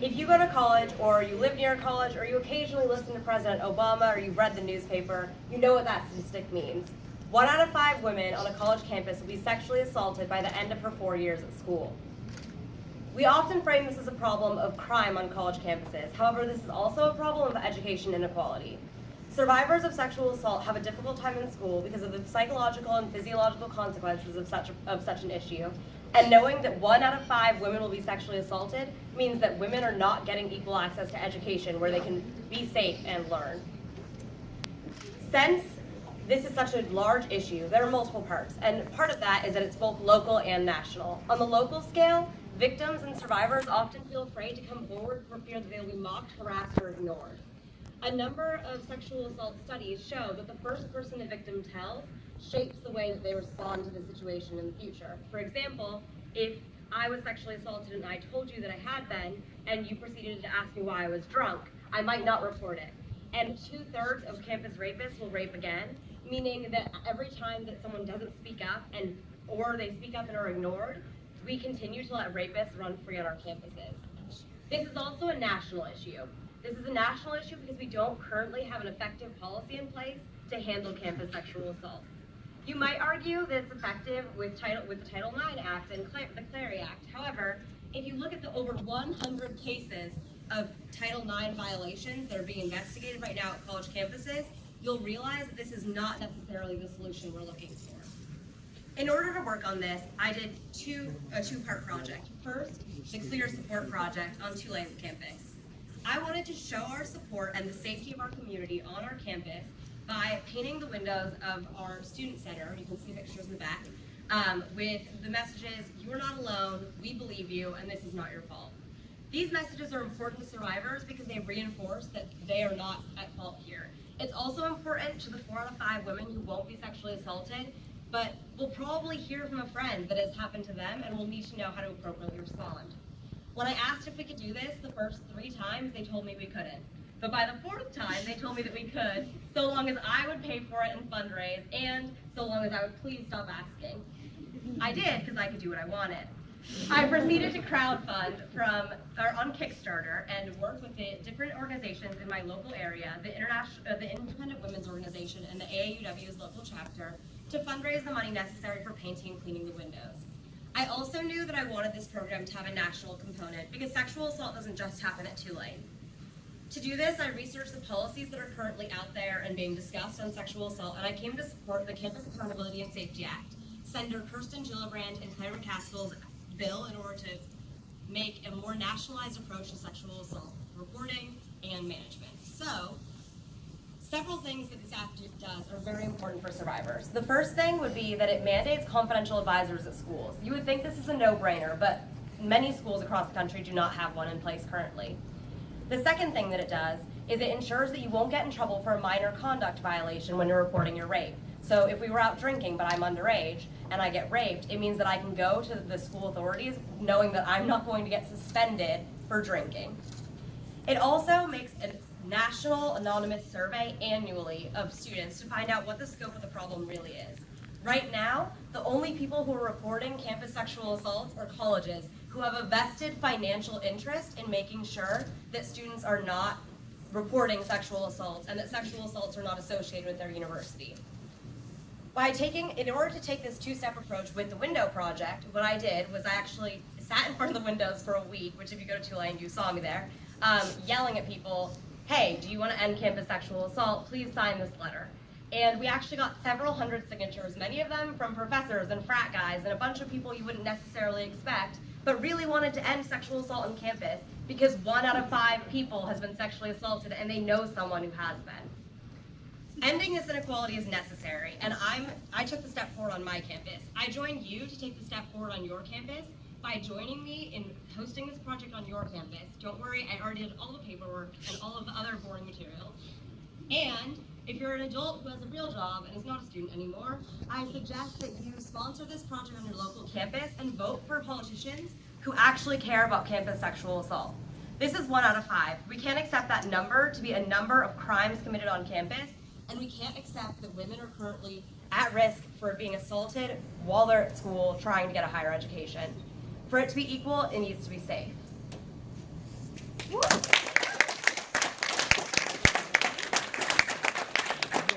If you go to college, or you live near college, or you occasionally listen to President Obama, or you've read the newspaper, you know what that statistic means. 1 out of 5 women on a college campus will be sexually assaulted by the end of her 4 years at school. We often frame this as a problem of crime on college campuses. However, this is also a problem of education inequality. Survivors of sexual assault have a difficult time in school because of the psychological and physiological consequences of such an issue. And knowing that 1 out of 5 women will be sexually assaulted means that women are not getting equal access to education where they can be safe and learn. Since this is such a large issue, there are multiple parts, and part of that is that it's both local and national. On the local scale, victims and survivors often feel afraid to come forward for fear that they will be mocked, harassed, or ignored. A number of sexual assault studies show that the first person a victim tells shapes the way that they respond to the situation in the future. For example, if I was sexually assaulted and I told you that I had been, and you proceeded to ask me why I was drunk, I might not report it. And 2/3 of campus rapists will rape again, meaning that every time that someone doesn't speak up or they speak up and are ignored, we continue to let rapists run free on our campuses. This is also a national issue. This is a national issue because we don't currently have an effective policy in place to handle campus sexual assault. You might argue that it's effective with the Title IX Act and the Clary Act. However, if you look at the over 100 cases of Title IX violations that are being investigated right now at college campuses, you'll realize that this is not necessarily the solution we're looking for. In order to work on this, I did a two-part project. First, the Clear Support Project on Tulane's campus. I wanted to show our support and the safety of our community on our campus by painting the windows of our student center, you can see pictures in the back, with the messages, "You are not alone, we believe you, and this is not your fault." These messages are important to survivors because they reinforce that they are not at fault here. It's also important to the 4 out of 5 women who won't be sexually assaulted, but will probably hear from a friend that has happened to them and will need to know how to appropriately respond. When I asked if we could do this the first 3 times, they told me we couldn't. But by the 4th time, they told me that we could, so long as I would pay for it and fundraise, and so long as I would please stop asking. I did, because I could do what I wanted. I proceeded to crowdfund on Kickstarter and work with the different organizations in my local area, the Independent Women's Organization and the AAUW's local chapter, to fundraise the money necessary for painting and cleaning the windows. I also knew that I wanted this program to have a national component because sexual assault doesn't just happen at Tulane. To do this, I researched the policies that are currently out there and being discussed on sexual assault, and I came to support the Campus Accountability and Safety Act, Senator Kirsten Gillibrand and Claire McCaskill's bill in order to make a more nationalized approach to sexual assault reporting and management. So, several things that this act does are very important for survivors. The first thing would be that it mandates confidential advisors at schools. You would think this is a no-brainer, but many schools across the country do not have one in place currently. The second thing that it does is it ensures that you won't get in trouble for a minor conduct violation when you're reporting your rape. So if we were out drinking but I'm underage and I get raped, it means that I can go to the school authorities knowing that I'm not going to get suspended for drinking. It also makes a national anonymous survey annually of students to find out what the scope of the problem really is. Right now, the only people who are reporting campus sexual assaults are colleges who have a vested financial interest in making sure that students are not reporting sexual assaults and that sexual assaults are not associated with their university. In order to take this 2-step approach with the window project, what I did was I actually sat in front of the windows for a week, which if you go to Tulane, you saw me there, yelling at people, "Hey, do you want to end campus sexual assault? Please sign this letter." And we actually got several hundred signatures, many of them from professors and frat guys and a bunch of people you wouldn't necessarily expect, but really wanted to end sexual assault on campus because 1 out of 5 people has been sexually assaulted and they know someone who has been. Ending this inequality is necessary, and I took the step forward on my campus. I joined you to take the step forward on your campus by joining me in hosting this project on your campus. Don't worry, I already did all the paperwork and all of the other boring materials. And if you're an adult who has a real job and is not a student anymore, I suggest that you sponsor this project on your local campus and vote for politicians who actually care about campus sexual assault. This is 1 out of 5. We can't accept that number to be a number of crimes committed on campus, and we can't accept that women are currently at risk for being assaulted while they're at school trying to get a higher education. For it to be equal, it needs to be safe.